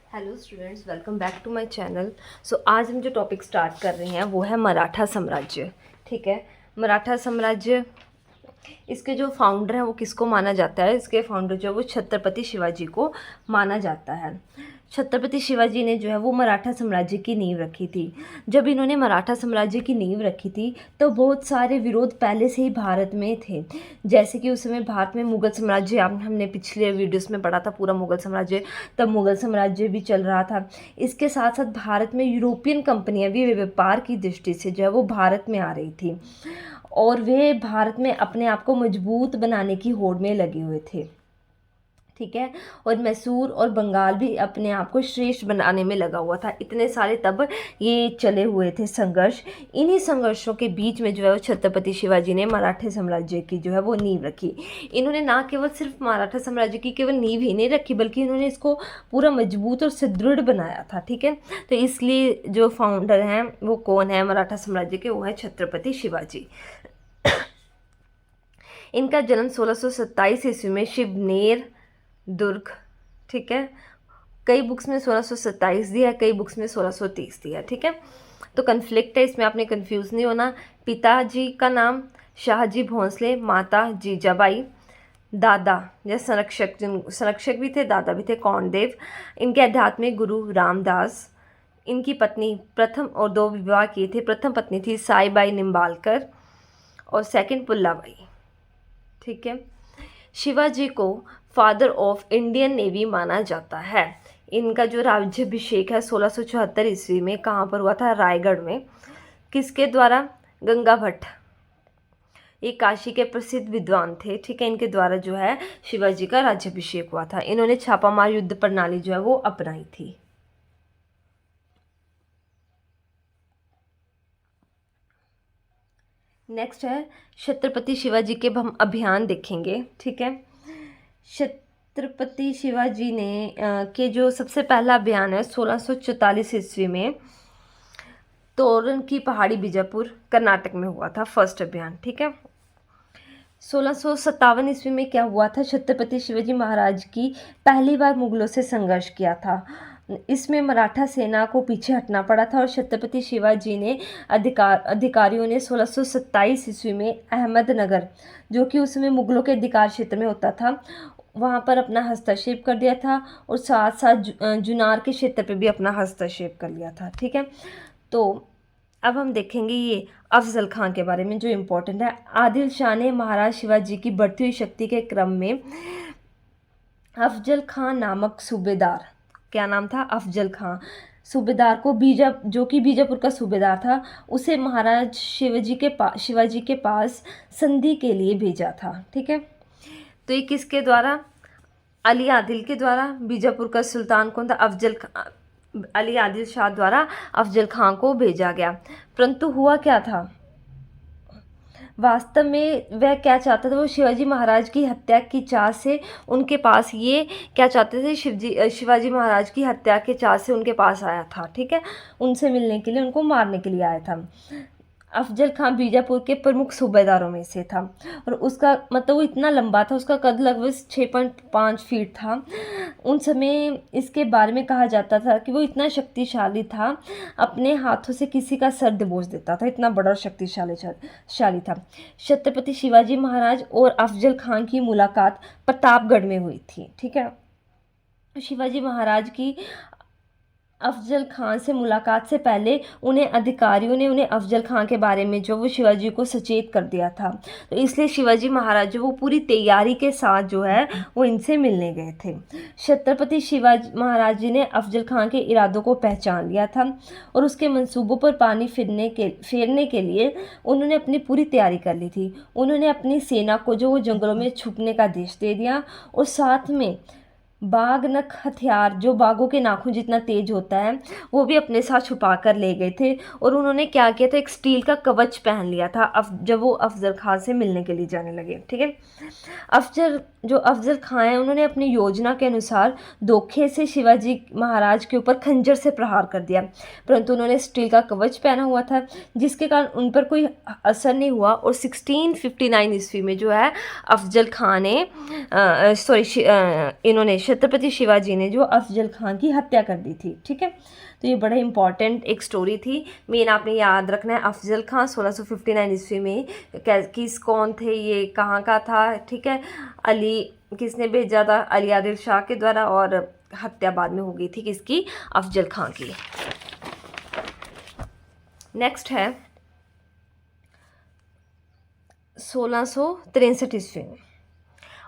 Hello students, welcome back to my channel. आज हम जो टॉपिक स्टार्ट कर रहे हैं वो है मराठा साम्राज्य। ठीक है, मराठा साम्राज्य, इसके जो फाउंडर हैं वो किसको माना जाता है? इसके फाउंडर जो है वो छत्रपति शिवाजी को माना जाता है। छत्रपति शिवाजी ने जो है वो मराठा साम्राज्य की नींव रखी थी। जब इन्होंने मराठा साम्राज्य की नींव रखी थी तो बहुत सारे विरोध पहले से ही भारत में थे। जैसे कि उस समय भारत में मुगल साम्राज्य, हमने पिछले वीडियोस में पढ़ा था पूरा मुगल साम्राज्य, तब मुगल साम्राज्य भी चल रहा था। इसके साथ साथ भारत में यूरोपियन कंपनियां भी व्यापार की दृष्टि से जो है वो भारत में आ रही थी और वे भारत में अपने आप को मजबूत बनाने की होड़ में लगे हुए थे। ठीक है, और मैसूर और बंगाल भी अपने आप को श्रेष्ठ बनाने में लगा हुआ था। इतने सारे तब ये चले हुए थे संघर्ष। इन्हीं संघर्षों के बीच में जो है वो छत्रपति शिवाजी ने मराठा साम्राज्य की जो है वो नींव रखी। इन्होंने ना केवल सिर्फ मराठा साम्राज्य की केवल नींव ही नहीं रखी, बल्कि इन्होंने इसको पूरा मजबूत और सुदृढ़ बनाया था। ठीक है, तो इसलिए जो फाउंडर हैं वो कौन है मराठा साम्राज्य के? वो है छत्रपति शिवाजी। इनका जन्म 1627 ईस्वी में शिवनेर दुर्ग, ठीक है, कई बुक्स में 1627 दिया है, कई बुक्स में 1630 दिया है। ठीक है, तो कन्फ्लिक्ट है, इसमें आपने कंफ्यूज नहीं होना। पिताजी का नाम शाहजी भोंसले, माता जीजाबाई, दादा या संरक्षक भी थे, दादा भी थे कौंडदेव। इनके आध्यात्मिक गुरु रामदास। इनकी पत्नी प्रथम और दो विवाह किए थे। प्रथम पत्नी थी साईबाई निम्बालकर और सेकंड पुल्लाबाई। ठीक है, शिवाजी को फादर ऑफ इंडियन नेवी माना जाता है। इनका जो राज्याभिषेक है 1674 ईस्वी में कहाँ पर हुआ था? रायगढ़ में। किसके द्वारा? गंगा भट्ट, ये काशी के प्रसिद्ध विद्वान थे। ठीक है, इनके द्वारा जो है शिवाजी का राज्याभिषेक हुआ था। इन्होंने छापामार युद्ध प्रणाली जो है वो अपनाई थी। नेक्स्ट है छत्रपति शिवाजी के हम अभियान देखेंगे। ठीक है, छत्रपति शिवाजी ने के जो सबसे पहला अभियान है 1644 ईस्वी में तोरण की पहाड़ी, बीजापुर, कर्नाटक में हुआ था फर्स्ट अभियान। ठीक है, 1657 ईस्वी में क्या हुआ था? छत्रपति शिवाजी महाराज की पहली बार मुगलों से संघर्ष किया था। इसमें मराठा सेना को पीछे हटना पड़ा था और छत्रपति शिवाजी ने अधिकारियों ने 1627 ईस्वी में अहमदनगर, जो कि उस समय मुगलों के अधिकार क्षेत्र में होता था, वहाँ पर अपना हस्तक्षेप कर दिया था और साथ साथ जुनार के क्षेत्र पे भी अपना हस्तक्षेप कर लिया था। ठीक है, तो अब हम देखेंगे ये अफजल खां के बारे में जो इम्पोर्टेंट है। आदिल शाह ने महाराज शिवाजी की बढ़ती हुई शक्ति के क्रम में अफजल खां नामक सूबेदार, क्या नाम था? अफजल खां, सूबेदार को जो कि बीजापुर का सूबेदार था, उसे महाराज शिवाजी के पास संधि के लिए भेजा था। ठीक है, तो ये किसके द्वारा? अली आदिल के द्वारा। बीजापुर का सुल्तान कौन था? अली आदिल शाह द्वारा अफजल खां को भेजा गया। परंतु हुआ क्या था? वास्तव में वह क्या चाहता था? वो शिवाजी महाराज की हत्या की चाह से उनके पास, ये क्या चाहते थे? शिवाजी महाराज की हत्या के चाह से उनके पास आया था। ठीक है, उनसे मिलने के लिए, उनको मारने के लिए आया था। अफजल खां बीजापुर के प्रमुख सूबेदारों में से था और उसका मतलब वो इतना लंबा था, उसका कद लगभग 6.5 फीट था। उन समय इसके बारे में कहा जाता था कि वो इतना शक्तिशाली था, अपने हाथों से किसी का सर दबोच देता था, इतना बड़ा शक्तिशाली था। छत्रपति शिवाजी महाराज और अफजल खां की मुलाकात प्रतापगढ़ में हुई थी। ठीक है, शिवाजी महाराज की अफजल खां से मुलाकात से पहले अधिकारियों ने उन्हें अफजल खां के बारे में जो वो शिवाजी को सचेत कर दिया था, तो इसलिए शिवाजी महाराज जो वो पूरी तैयारी के साथ जो है वो इनसे मिलने गए थे। छत्रपति शिवाजी महाराज जी ने अफजल खां के इरादों को पहचान लिया था और उसके मंसूबों पर पानी फेरने के लिए उन्होंने अपनी पूरी तैयारी कर ली थी। उन्होंने अपनी सेना को जो वो जंगलों में छुपने का आदेश दे दिया और साथ में बाघ नख हथियार, जो बाघों के नाखून जितना तेज होता है, वो भी अपने साथ छुपा कर ले गए थे। और उन्होंने क्या किया था? एक स्टील का कवच पहन लिया था जब वो अफजल खां से मिलने के लिए जाने लगे। ठीक है, अफजल खां हैं, उन्होंने अपनी योजना के अनुसार धोखे से शिवाजी महाराज के ऊपर खंजर से प्रहार कर दिया, परंतु उन्होंने स्टील का कवच पहना हुआ था जिसके कारण उन पर कोई असर नहीं हुआ। और 1659 ईस्वी में जो है अफजल खां ने इन्होंने छत्रपति शिवाजी ने जो अफजल खान की हत्या कर दी थी। ठीक है, तो ये बड़ा इंपॉर्टेंट एक स्टोरी थी। मेन आपने याद रखना है, अफजल खान 1659 ईस्वी में कौन थे, ये कहाँ का था। ठीक है, अली किसने भेजा था, अली आदिल शाह के द्वारा, और हत्या बाद में हो गई थी किसकी, अफजल खान की। नेक्स्ट है 1663 ईस्वी में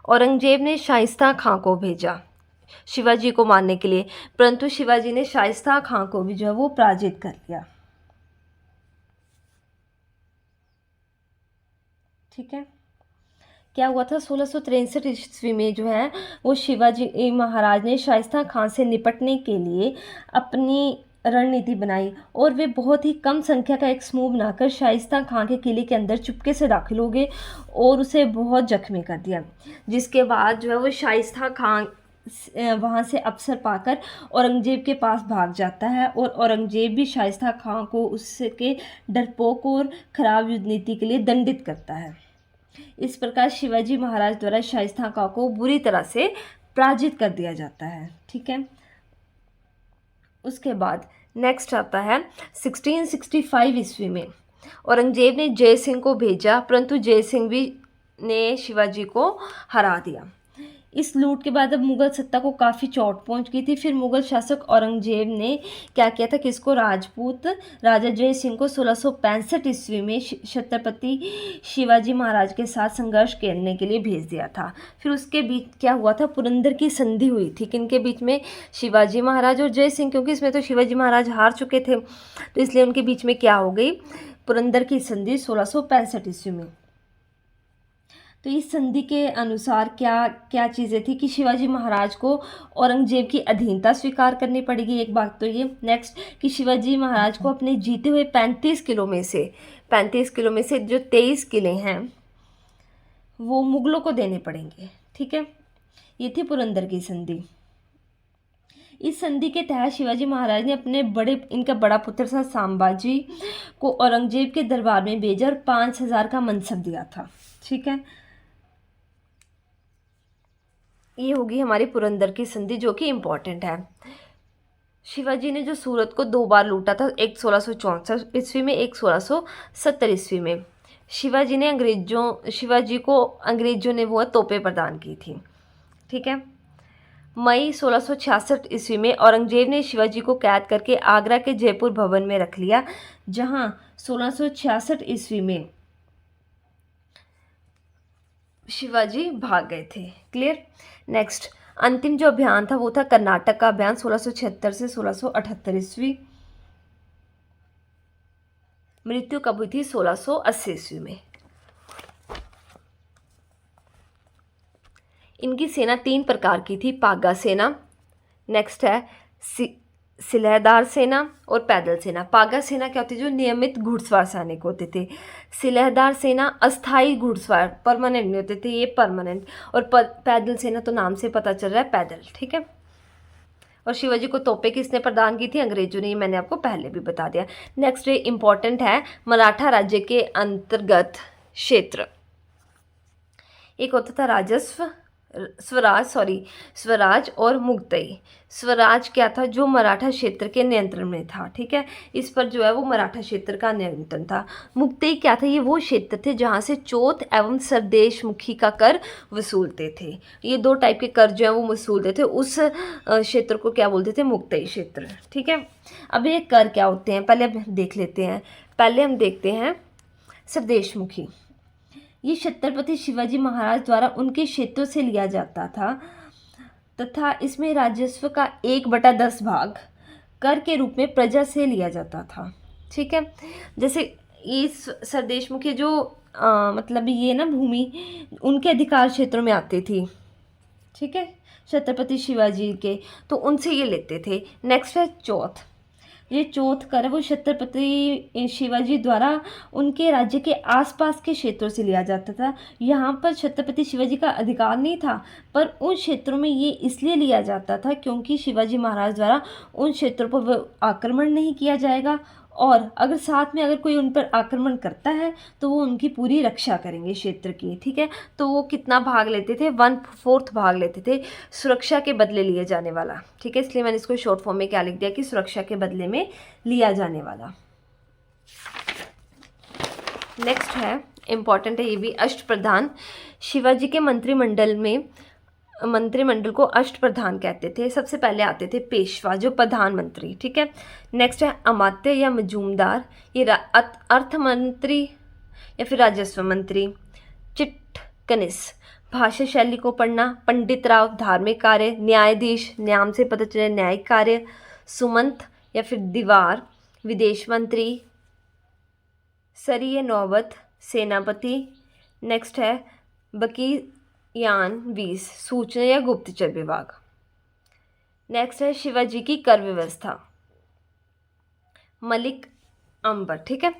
औरंगजेब ने शाइस्ता खां को भेजा शिवाजी को मारने के लिए, परंतु शिवाजी ने शाइस्ता खां को भी जो है वो पराजित कर लिया। ठीक है, क्या हुआ था 1663 ईस्वी में जो है वो शिवाजी महाराज ने शाइस्ता खां से निपटने के लिए अपनी रणनीति बनाई, और वे बहुत ही कम संख्या का एक समूह बनाकर शाइस्ता खां के किले के अंदर चुपके से दाखिल हो गए और उसे बहुत जख्मी कर दिया। जिसके बाद जो है वो शाइस्ता खां वहाँ से अवसर पाकर औरंगजेब के पास भाग जाता है, और औरंगजेब भी शाइस्ता खां को उसके डरपोक और खराब युद्ध नीति के लिए दंडित करता है। इस प्रकार शिवाजी महाराज द्वारा शाइस्ता खां को बुरी तरह से पराजित कर दिया जाता है। ठीक है, उसके बाद नेक्स्ट आता है 1665 ईस्वी में औरंगजेब ने जय सिंह को भेजा, परंतु जय सिंह भी ने शिवाजी को हरा दिया। इस लूट के बाद अब मुगल सत्ता को काफ़ी चोट पहुंच गई थी। फिर मुगल शासक औरंगजेब ने क्या किया था, किसको, राजपूत राजा जय सिंह को 1665 ईस्वी में छत्रपति शिवाजी महाराज के साथ संघर्ष करने के लिए भेज दिया था। फिर उसके बीच क्या हुआ था, पुरंदर की संधि हुई थी किनके बीच में, शिवाजी महाराज और जय सिंह, क्योंकि इसमें तो शिवाजी महाराज हार चुके थे, तो इसलिए उनके बीच में क्या हो गई, पुरंदर की संधि 1665 ईस्वी में। तो इस संधि के अनुसार क्या क्या चीज़ें थी कि शिवाजी महाराज को औरंगजेब की अधीनता स्वीकार करनी पड़ेगी, एक बात तो ये। नेक्स्ट कि शिवाजी महाराज को अपने जीते हुए 35 किलों में से जो 23 किले हैं वो मुगलों को देने पड़ेंगे। ठीक है, ये थी पुरंदर की संधि। इस संधि के तहत शिवाजी महाराज ने अपने इनका बड़ा पुत्र था संभाजी को औरंगजेब के दरबार में भेजा और 5000 का मनसब दिया था। ठीक है, ये होगी हमारी पुरंदर की संधि जो कि इम्पॉर्टेंट है। शिवाजी ने जो सूरत को 2 बार लूटा था, एक 1664 ईस्वी में, एक 1670 ईस्वी में। शिवाजी को अंग्रेजों ने वो तोपें प्रदान की थी। ठीक है, मई 1666 ईस्वी में औरंगजेब ने शिवाजी को कैद करके आगरा के जयपुर भवन में रख लिया, जहां 1666 ईस्वी में शिवाजी भाग गए थे। क्लियर। नेक्स्ट अंतिम जो अभियान था वो था कर्नाटक का अभियान 1676 से 1678 ईस्वी। मृत्यु कब हुई थी, 1680 ईस्वी में। इनकी सेना 3 प्रकार की थी, पागा सेना, नेक्स्ट है सिलहदार सेना और पैदल सेना। पागा सेना क्या होती है, जो नियमित घुड़सवार सैनिक होते थे। सिलहदार सेना अस्थाई घुड़सवार, परमानेंट नहीं होते थे, ये परमानेंट। और पैदल सेना तो नाम से पता चल रहा है पैदल। ठीक है, और शिवाजी को तोपें किसने प्रदान की थी, अंग्रेजों ने, ये मैंने आपको पहले भी बता दिया। नेक्स्ट ये इंपॉर्टेंट है, मराठा राज्य के अंतर्गत क्षेत्र। एक होता था राजस्व, स्वराज और मुक्तई। स्वराज क्या था, जो मराठा क्षेत्र के नियंत्रण में था। ठीक है, इस पर जो है वो मराठा क्षेत्र का नियंत्रण था। मुक्तई क्या था, ये वो क्षेत्र थे जहाँ से चौथ एवं सरदेशमुखी का कर वसूलते थे। ये 2 टाइप के कर जो है वो वसूलते थे, उस क्षेत्र को क्या बोलते थे, मुक्तई क्षेत्र। ठीक है, अब ये कर क्या होते हैं पहले अब देख लेते हैं। पहले हम देखते हैं सरदेशमुखी। ये छत्रपति शिवाजी महाराज द्वारा उनके क्षेत्रों से लिया जाता था तथा इसमें राजस्व का 1/10 भाग कर के रूप में प्रजा से लिया जाता था। ठीक है, जैसे इस सरदेशमुखी जो मतलब ये ना भूमि उनके अधिकार क्षेत्रों में आती थी। ठीक है, छत्रपति शिवाजी के, तो उनसे ये लेते थे। नेक्स्ट है चौथ। ये चौथ कर वो छत्रपति शिवाजी द्वारा उनके राज्य के आसपास के क्षेत्रों से लिया जाता था। यहाँ पर छत्रपति शिवाजी का अधिकार नहीं था, पर उन क्षेत्रों में ये इसलिए लिया जाता था क्योंकि शिवाजी महाराज द्वारा उन क्षेत्रों पर आक्रमण नहीं किया जाएगा और अगर साथ में अगर कोई उन पर आक्रमण करता है तो वो उनकी पूरी रक्षा करेंगे क्षेत्र की, ठीक है। तो वो कितना भाग लेते थे, 1/4 भाग लेते थे सुरक्षा के बदले लिए जाने वाला, ठीक है। इसलिए मैंने इसको शॉर्ट फॉर्म में क्या लिख दिया कि सुरक्षा के बदले में लिया जाने वाला। नेक्स्ट है, इम्पॉर्टेंट है ये भी, अष्टप्रधान। शिवाजी के मंत्रिमंडल को अष्टप्रधान कहते थे। सबसे पहले आते थे पेशवा जो प्रधानमंत्री, ठीक है। नेक्स्ट है अमात्य या मजूमदार, ये अर्थ मंत्री या फिर राजस्व मंत्री। चिटकनिस, भाषा शैली को पढ़ना। पंडित राव, धार्मिक कार्य। न्यायाधीश, नाम से पता चले न्यायिक कार्य। सुमंत या फिर दीवार, विदेश मंत्री। सरीय नौबत, सेनापति। नेक्स्ट है बकीयान वीस, सूचना या गुप्तचर विभाग। नेक्स्ट है शिवाजी की कर व्यवस्था, मलिक अंबर, ठीक है।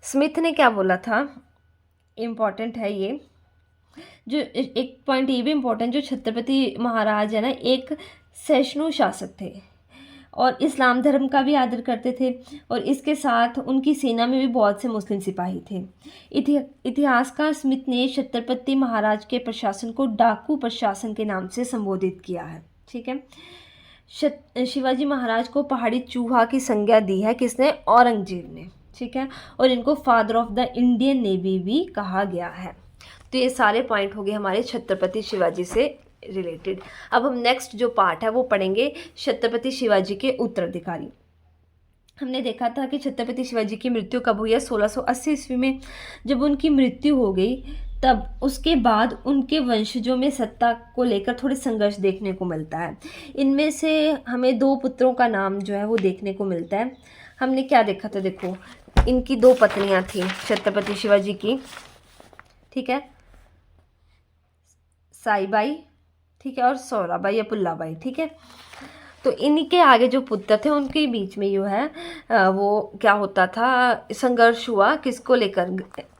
स्मिथ ने क्या बोला था, इम्पॉर्टेंट है ये, जो एक पॉइंट ये भी इम्पोर्टेंट, जो छत्रपति महाराज है ना एक सहिष्णु शासक थे और इस्लाम धर्म का भी आदर करते थे, और इसके साथ उनकी सेना में भी बहुत से मुस्लिम सिपाही थे। इतिहासकार स्मिथ ने छत्रपति महाराज के प्रशासन को डाकू प्रशासन के नाम से संबोधित किया है, ठीक है। शिवाजी महाराज को पहाड़ी चूहा की संज्ञा दी है, किसने, औरंगजेब ने, ठीक है। और इनको father of the Indian navy भी कहा गया है। तो ये सारे पॉइंट हो गए हमारे छत्रपति शिवाजी से रिलेटेड। अब हम नेक्स्ट जो पार्ट है वो पढ़ेंगे छत्रपति शिवाजी के उत्तराधिकारी। हमने देखा था कि छत्रपति शिवाजी की मृत्यु कब हुई है, 1680 ईस्वी में। जब उनकी मृत्यु हो गई तब उसके बाद उनके वंशजों में सत्ता को लेकर थोड़े संघर्ष देखने को मिलता है। इनमें से हमें 2 पुत्रों का नाम जो है वो देखने को मिलता है। हमने क्या देखा था, देखो इनकी 2 पत्नियां थी छत्रपति शिवाजी की, ठीक है, साईबाई, ठीक है, और सौराबाई या पुल्लाबाई, ठीक है। तो इन्हीं के आगे जो पुत्र थे उनके बीच में जो है वो क्या होता था, संघर्ष हुआ किसको लेकर,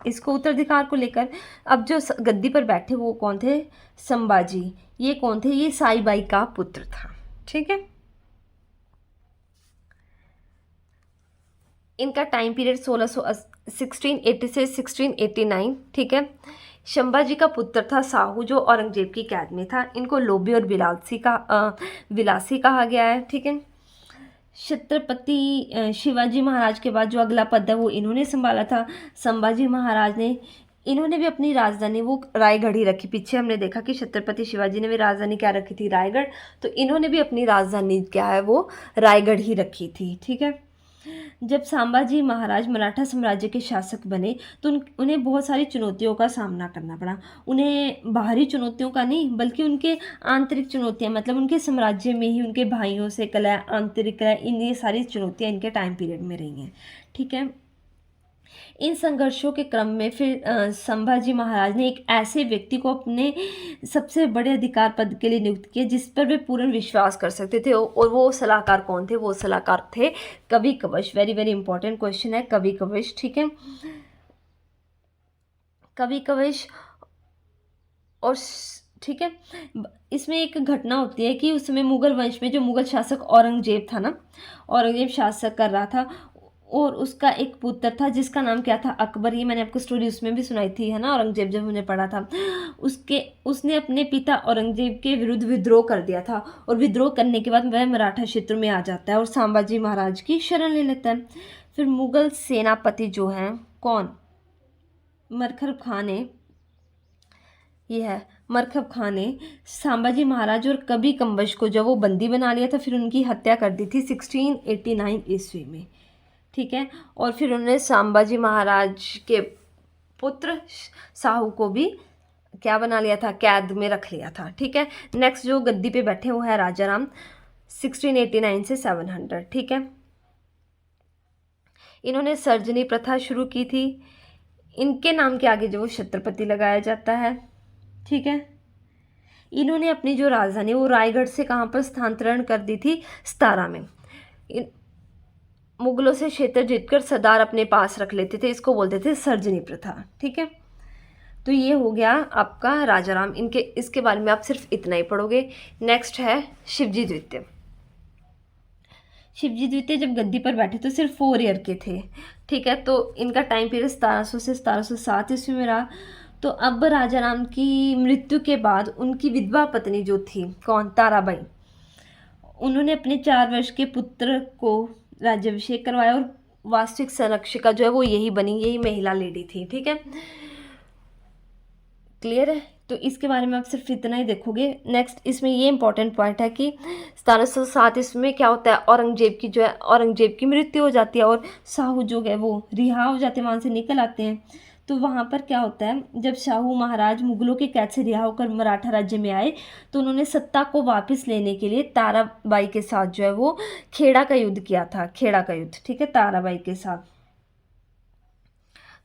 इसको उत्तराधिकार को लेकर। अब जो गद्दी पर बैठे वो कौन थे, संभाजी। ये कौन थे, ये साईबाई का पुत्र था, ठीक है। इनका टाइम पीरियड 1680 से 1689, ठीक है। संभाजी का पुत्र था साहू जो औरंगजेब की कैद में था। इनको लोभी और विलासी कहा गया है, ठीक है। छत्रपति शिवाजी महाराज के बाद जो अगला पद है वो इन्होंने संभाला था, संभाजी महाराज ने। इन्होंने भी अपनी राजधानी वो रायगढ़ ही रखी। पीछे हमने देखा कि छत्रपति शिवाजी ने भी राजधानी क्या रखी थी, रायगढ़। तो इन्होंने भी अपनी राजधानी क्या है वो रायगढ़ ही रखी थी, ठीक है। जब संभाजी महाराज मराठा साम्राज्य के शासक बने तो उन्हें बहुत सारी चुनौतियों का सामना करना पड़ा। उन्हें बाहरी चुनौतियों का नहीं बल्कि उनके आंतरिक चुनौतियां, मतलब उनके साम्राज्य में ही उनके भाइयों से कलह, आंतरिक कलह, ये सारी चुनौतियां इनके टाइम पीरियड में रही हैं, ठीक है। इन संघर्षों के क्रम में फिर संभाजी महाराज ने एक ऐसे व्यक्ति को अपने सबसे बड़े अधिकार पद के लिए नियुक्त किया जिस पर वे पूर्ण विश्वास कर सकते थे, और वो सलाहकार कौन थे, वो सलाहकार थे कवि कवच। वेरी वेरी इंपॉर्टेंट क्वेश्चन है कवि कवच, ठीक है। कवि कवच, और ठीक है, इसमें एक घटना होती है कि उस समय मुगल वंश में जो मुगल शासक औरंगजेब था ना, औरंगजेब शासक कर रहा था, और उसका एक पुत्र था जिसका नाम क्या था, अकबर। ये मैंने आपको स्टोरी उसमें भी सुनाई थी, है ना, औरंगजेब जब हमने पढ़ा था। उसने अपने पिता औरंगजेब के विरुद्ध विद्रोह कर दिया था, और विद्रोह करने के बाद वह मराठा क्षेत्र में आ जाता है और संभाजी महाराज की शरण ले लेता है। फिर मुगल सेनापति जो हैं कौन, मरखब खां ने, ये है मरखब खां ने संभाजी महाराज और कवि कम्बश को जब वो बंदी बना लिया था, फिर उनकी हत्या कर दी थी 1689 ईस्वी में, ठीक है। और फिर उन्होंने संभाजी महाराज के पुत्र साहू को भी क्या बना लिया था, कैद में रख लिया था, ठीक है। नेक्स्ट जो गद्दी पे बैठे हुए हैं राजा राम, 1689 से 700, ठीक है। इन्होंने सर्जनी प्रथा शुरू की थी। इनके नाम के आगे जो छत्रपति लगाया जाता है, ठीक है। इन्होंने अपनी जो राजधानी वो रायगढ़ से कहाँ पर स्थानांतरण कर दी थी, सतारा में। मुगलों से क्षेत्र जीतकर सरदार अपने पास रख लेते थे, इसको बोलते थे सर्जनी प्रथा, ठीक है। तो ये हो गया आपका राजा राम। इसके बारे में आप सिर्फ इतना ही पढ़ोगे। नेक्स्ट है शिवजी द्वितीय। शिवजी द्वितीय जब गद्दी पर बैठे तो सिर्फ 4 ईयर के थे, ठीक है। तो इनका टाइम पीरियड 1700 से 1707 ईस्वी में रहा। तो अब राजा राम की मृत्यु के बाद उनकी विधवा पत्नी जो थी, कौन, ताराबाई, उन्होंने अपने 4 वर्ष के पुत्र को राज्याभिषेक करवाया और वास्तविक संरक्षिका जो है वो यही बनी, यही महिला लेडी थी, ठीक है। क्लियर है। तो इसके बारे में आप सिर्फ इतना ही देखोगे। नेक्स्ट इसमें ये इंपॉर्टेंट पॉइंट है कि 1707 इसमें क्या होता है, औरंगजेब की मृत्यु हो जाती है और शाहू जो है वो रिहा हो जाते हैं, वहाँ से निकल आते हैं। तो वहाँ पर क्या होता है, जब शाहू महाराज मुगलों के कैद से रिहा होकर मराठा राज्य में आए तो उन्होंने सत्ता को वापस लेने के लिए ताराबाई के साथ जो है वो खेड़ा का युद्ध किया था, खेड़ा का युद्ध, ठीक है, ताराबाई के साथ।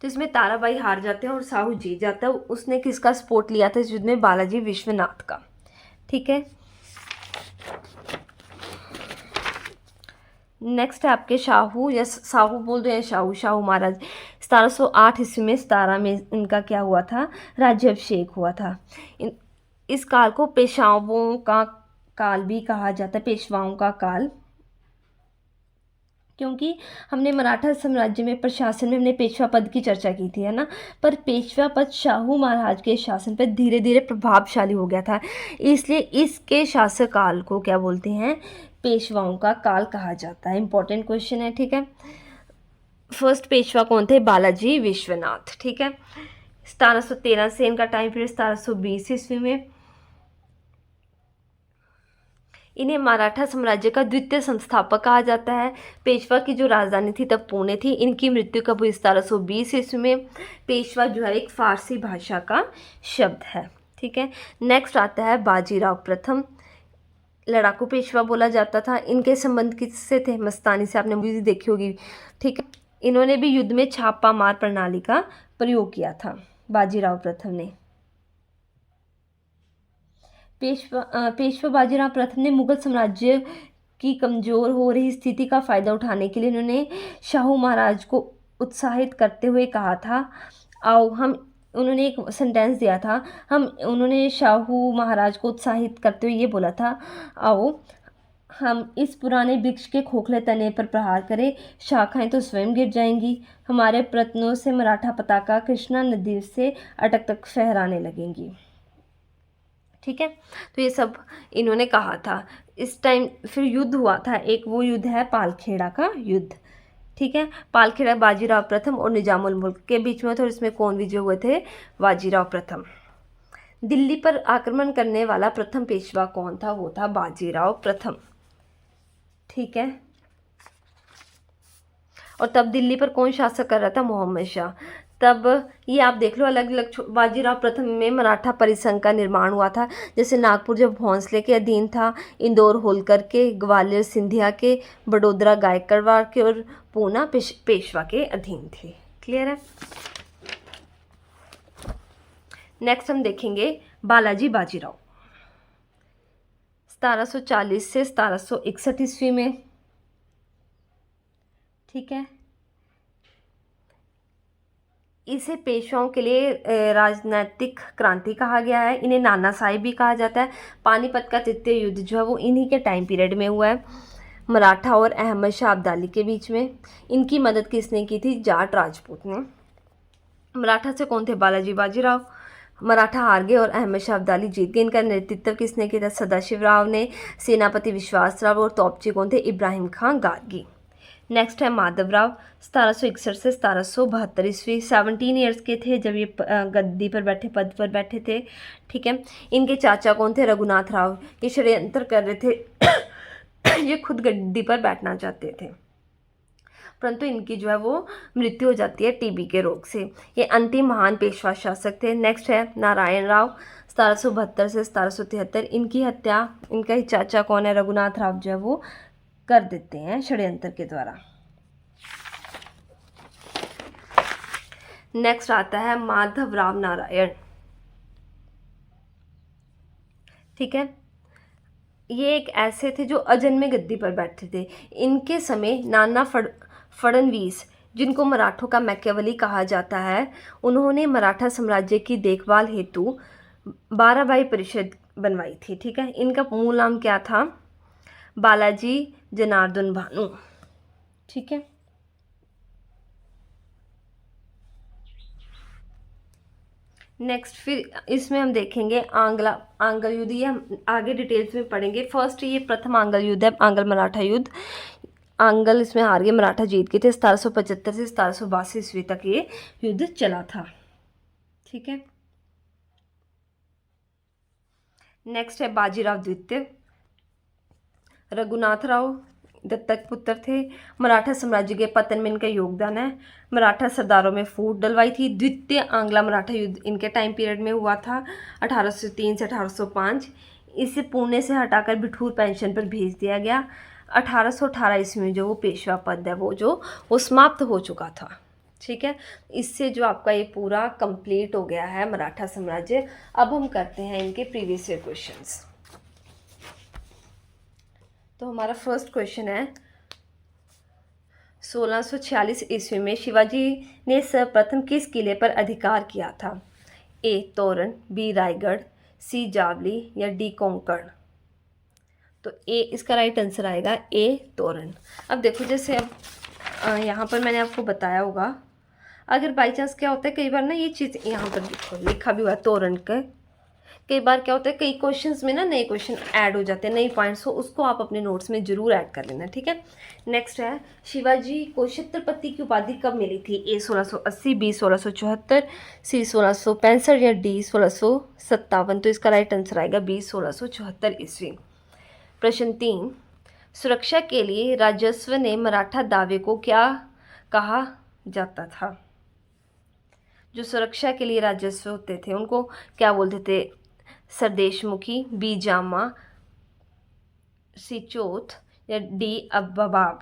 तो इसमें ताराबाई हार जाते हैं और साहू जीत जाता है। उसने किसका सपोर्ट लिया था इस युद्ध में, बालाजी विश्वनाथ का, ठीक है। नेक्स्ट है आपके शाहू, या साहू बोल दो या शाहू महाराज। 1708 ईस्वी में 17 में इनका क्या हुआ था, राज्याभिषेक हुआ था। इस काल को पेशवाओं का काल भी कहा जाता है, पेशवाओं का काल, क्योंकि हमने मराठा साम्राज्य में प्रशासन में हमने पेशवा पद की चर्चा की थी, है ना। पर पेशवा पद शाहू महाराज के शासन पर धीरे धीरे प्रभावशाली हो गया था, इसलिए इसके शासकाल को क्या बोलते हैं, पेशवाओं का काल कहा जाता है। इंपॉर्टेंट क्वेश्चन है, ठीक है। फर्स्ट पेशवा कौन थे, बालाजी विश्वनाथ, ठीक है। 1713 से इनका टाइम पीरियड 1720 ईस्वी में। इन्हें मराठा साम्राज्य का द्वितीय संस्थापक कहा जाता है। पेशवा की जो राजधानी थी तब पुणे थी। इनकी मृत्यु कब हुई, 1720 ईस्वी में। पेशवा जो है एक फारसी भाषा का शब्द है, ठीक है। नेक्स्ट आता है बाजीराव प्रथम, लड़ाकू पेशवा बोला जाता था। इनके संबंध किससे थे, मस्तानी से, आपने मूवी देखी होगी, ठीक है। इन्होंने भी युद्ध में छापा मार प्रणाली का प्रयोग किया था, बाजीराव प्रथम ने। पेशवा बाजीराव प्रथम ने मुगल साम्राज्य की कमज़ोर हो रही स्थिति का फ़ायदा उठाने के लिए इन्होंने शाहू महाराज को उत्साहित करते हुए कहा था, आओ हम, उन्होंने एक सेंटेंस दिया था, उन्होंने शाहू महाराज को उत्साहित करते हुए ये बोला था, आओ हम इस पुराने वृक्ष के खोखले तने पर प्रहार करें, शाखाएं तो स्वयं गिर जाएंगी, हमारे प्रयत्नों से मराठा पताका कृष्णा नदी से अटक तक फहराने लगेंगी, ठीक है। तो ये सब इन्होंने कहा था। इस टाइम फिर युद्ध हुआ था, एक वो युद्ध है पालखेड़ा का युद्ध, ठीक है। पालखेड़ा बाजीराव प्रथम और निजामुल मुल्क के बीच में था और इसमें कौन विजय हुए थे, बाजीराव प्रथम। दिल्ली पर आक्रमण करने वाला प्रथम पेशवा कौन था, वो था बाजीराव प्रथम, ठीक है। और तब दिल्ली पर कौन शासक कर रहा था, मोहम्मद शाह। तब ये आप देख लो, अलग अलग बाजीराव प्रथम में मराठा परिसंघ का निर्माण हुआ था, जैसे नागपुर जब भोंसले के अधीन था, इंदौर होलकर के, ग्वालियर सिंधिया के, बड़ोदरा गायकवाड़ के और पूना पेशवा के अधीन थे। क्लियर है। नेक्स्ट हम देखेंगे बालाजी बाजीराव, 1740 से 1761 ईस्वी में, ठीक है। इसे पेशवाओं के लिए राजनैतिक क्रांति कहा गया है। इन्हें नाना साहिब भी कहा जाता है। पानीपत का तृतीय युद्ध जो है वो इन्हीं के टाइम पीरियड में हुआ है, मराठा और अहमद शाह अब्दाली के बीच में। इनकी मदद किसने की थी, जाट राजपूत ने। मराठा से कौन थे, बालाजी बाजीराव। मराठा हार गए और अहमद शाह अब्दाली जीत गए। इनका नेतृत्व किसने किया था, सदाशिव राव ने। सेनापति विश्वास राव और तोपची कौन थे, इब्राहिम खां गार्गी। नेक्स्ट है माधवराव, 1761 से 1772 ईस्वी। 17 ईयर्स के थे जब ये गद्दी पर बैठे, पद पर बैठे थे, ठीक है। इनके चाचा कौन थे, रघुनाथ राव। ये षड्यंत्र कर रहे थे ये खुद गद्दी पर बैठना चाहते थे, परंतु इनकी जो है वो मृत्यु हो जाती है टीबी के रोग से। ये अंतिम महान पेशवा शासक थे। नेक्स्ट है नारायण राव, 1772 से 1773। इनकी हत्या, इनका ही चाचा कौन है, रघुनाथ राव, जो है वो कर देते हैं षड्यंत्र के द्वारा। नेक्स्ट आता है माधवराव नारायण, ठीक है। ये एक ऐसे थे जो अजन्मे गद्दी पर बैठे थे। इनके समय नाना फडणवीस, जिनको मराठों का मैकियावेली कहा जाता है, उन्होंने मराठा साम्राज्य की देखभाल हेतु 12 भाई परिषद बनवाई थी, ठीक है। इनका मूल नाम क्या था, बालाजी जनार्दन भानु। ठीक है। नेक्स्ट फिर इसमें हम देखेंगे आंगल युद्ध, ये हम आगे डिटेल्स में पढ़ेंगे। फर्स्ट ये प्रथम आंगल युद्ध है, आंगल मराठा युद्ध। आंगल इसमें हार गए, मराठा जीत गए थे। 1775 से 1782 ईस्वी तक ये युद्ध चला था। ठीक है। नेक्स्ट है बाजीराव द्वितीय। रघुनाथराव दत्तक पुत्र थे। मराठा साम्राज्य के पतन में इनका योगदान है। मराठा सरदारों में फूट डलवाई थी। द्वितीय आंग्ला मराठा युद्ध इनके टाइम पीरियड में हुआ था 1803 से 1805। इसे पुणे से हटाकर बिठूर पेंशन पर भेज दिया गया। 1818 ईस्वी में जो वो पेशवा पद है वो समाप्त हो चुका था। ठीक है। इससे जो आपका ये पूरा कंप्लीट हो गया है मराठा साम्राज्य। अब हम करते हैं इनके प्रीवियस ईयर क्वेश्चंस। तो हमारा फर्स्ट क्वेश्चन है 1646 ईस्वी में शिवाजी ने सर्वप्रथम किस किले पर अधिकार किया था? ए तोरण, बी रायगढ़, सी जावली या डी कोंकण। तो ए इसका राइट आंसर आएगा ए तोरण। अब देखो जैसे अब यहाँ पर मैंने आपको बताया होगा, अगर बाई चांस क्या होता है कई बार ना ये चीज़ यहाँ पर देखो लिखा भी हुआ है तोरण का, कई बार क्या होता है कई क्वेश्चंस में ना नए क्वेश्चन ऐड हो जाते हैं, नए पॉइंट्स हो, उसको आप अपने नोट्स में जरूर ऐड कर लेना। ठीक है। नेक्स्ट है शिवाजी को छत्रपति की उपाधि कब मिली थी? ए 1680, बी 1674, सी 1665 या डी 1657। तो इसका राइट आंसर आएगा बी 1674 ईस्वी। प्रश्न 3, सुरक्षा के लिए राजस्व ने मराठा दावे को क्या कहा जाता था? जो सुरक्षा के लिए राजस्व होते थे उनको क्या बोलते थे? सरदेशमुखी, बी जामा, सी चौथ या डी अब्बाब।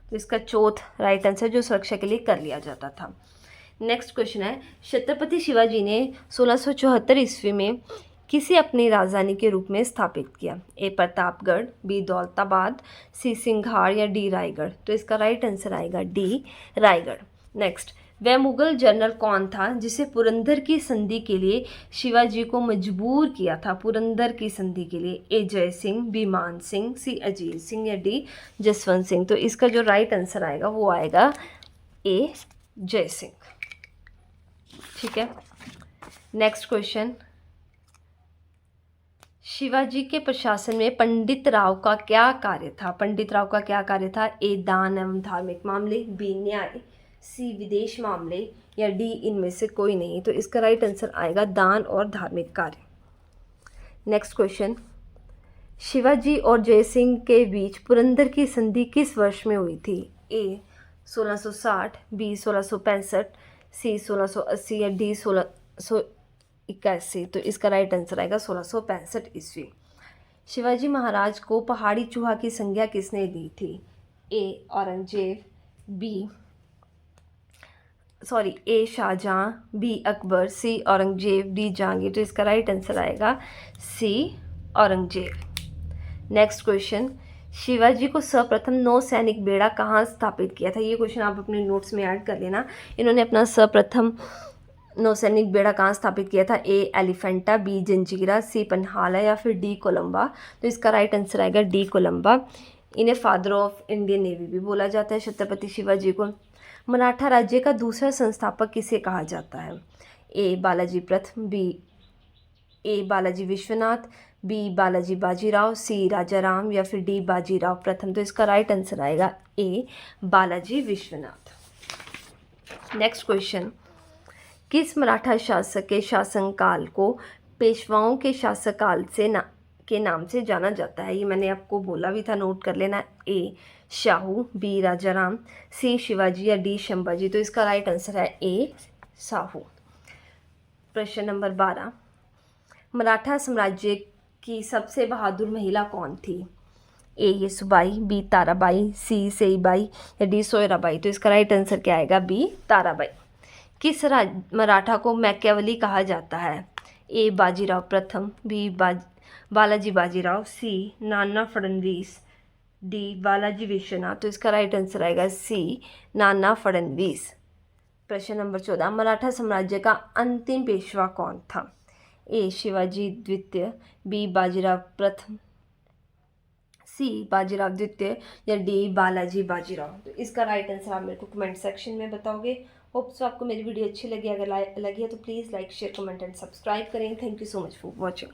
तो इसका चौथ राइट आंसर जो सुरक्षा के लिए कर लिया जाता था। नेक्स्ट क्वेश्चन है छत्रपति शिवाजी ने 1674 ईस्वी में किसे अपनी राजधानी के रूप में स्थापित किया? ए प्रतापगढ़, बी दौलताबाद, सी सिंघार या डी रायगढ़। तो इसका राइट आंसर आएगा डी रायगढ़। नेक्स्ट, वह मुगल जनरल कौन था जिसे पुरंदर की संधि के लिए शिवाजी को मजबूर किया था? पुरंदर की संधि के लिए ए जय सिंह, बी मान सिंह, सी अजीत सिंह या डी जसवंत सिंह। तो इसका जो राइट आंसर आएगा वो आएगा ए जय सिंह। ठीक है। नेक्स्ट क्वेश्चन, शिवाजी के प्रशासन में पंडित राव का क्या कार्य था? पंडित राव का क्या कार्य था? ए दान एवं धार्मिक मामले, बी न्याय, सी विदेश मामले या डी इनमें से कोई नहीं। तो इसका राइट आंसर आएगा दान और धार्मिक कार्य। नेक्स्ट क्वेश्चन, शिवाजी और जय सिंह के बीच पुरंदर की संधि किस वर्ष में हुई थी? ए 1660, बी 1665, सी 1680 या डी 1681। तो इसका राइट आंसर आएगा 1665 ईस्वी। शिवाजी महाराज को पहाड़ी चूहा की संज्ञा किसने दी थी? ए औरंगजेब, ए शाहजहां, बी अकबर, सी औरंगजेब, डी जहांगीर। तो इसका राइट आंसर आएगा सी औरंगजेब। नेक्स्ट क्वेश्चन, शिवाजी को सर्वप्रथम नौसैनिक बेड़ा कहाँ स्थापित किया था? ये क्वेश्चन आप अपने नोट्स में ऐड कर लेना। इन्होंने अपना सर्वप्रथम नौसैनिक बेड़ा कहाँ स्थापित किया था? ए एलिफेंटा, बी जंजीरा, सी पन्हाला या फिर डी कोलंबा। तो इसका राइट आंसर आएगा डी कोलंबा। इन्हें फादर ऑफ इंडियन नेवी भी बोला जाता है छत्रपति शिवाजी को। मराठा राज्य का दूसरा संस्थापक किसे कहा जाता है? ए बालाजी प्रथम, ए बालाजी विश्वनाथ, बी बालाजी बाजीराव, सी राजा राम या फिर डी बाजीराव प्रथम। तो इसका राइट आंसर आएगा ए बालाजी विश्वनाथ। नेक्स्ट क्वेश्चन, किस मराठा शासक के शासनकाल को पेशवाओं के शासनकाल के नाम से जाना जाता है? ये मैंने आपको बोला भी था, नोट कर लेना। ए शाहू, बी राजाराम, सी शिवाजी या डी शंभाजी। तो इसका राइट आंसर है ए शाहू। प्रश्न नंबर 12, मराठा साम्राज्य की सबसे बहादुर महिला कौन थी? ए येसुबाई, बी ताराबाई, सी सेईबाई या डी सोयराबाई। तो इसका राइट आंसर क्या आएगा? बी ताराबाई। किस मराठा को मैकियावली कहा जाता है? ए बाजीराव प्रथम, बी बालाजी बाजीराव, सी नाना फडणवीस, डी बालाजी विश्वनाथ। तो इसका राइट आंसर आएगा सी नाना फडणवीस। प्रश्न नंबर 14, मराठा साम्राज्य का अंतिम पेशवा कौन था? ए शिवाजी द्वितीय, बी बाजीराव प्रथम, सी बाजीराव द्वितीय या डी बालाजी बाजीराव? तो इसका राइट आंसर आप मेरे को कमेंट सेक्शन में बताओगे। होप सो आपको मेरी वीडियो अच्छी लगी, अगर लगी है तो please like share comment and subscribe करें। Thank you so much for watching.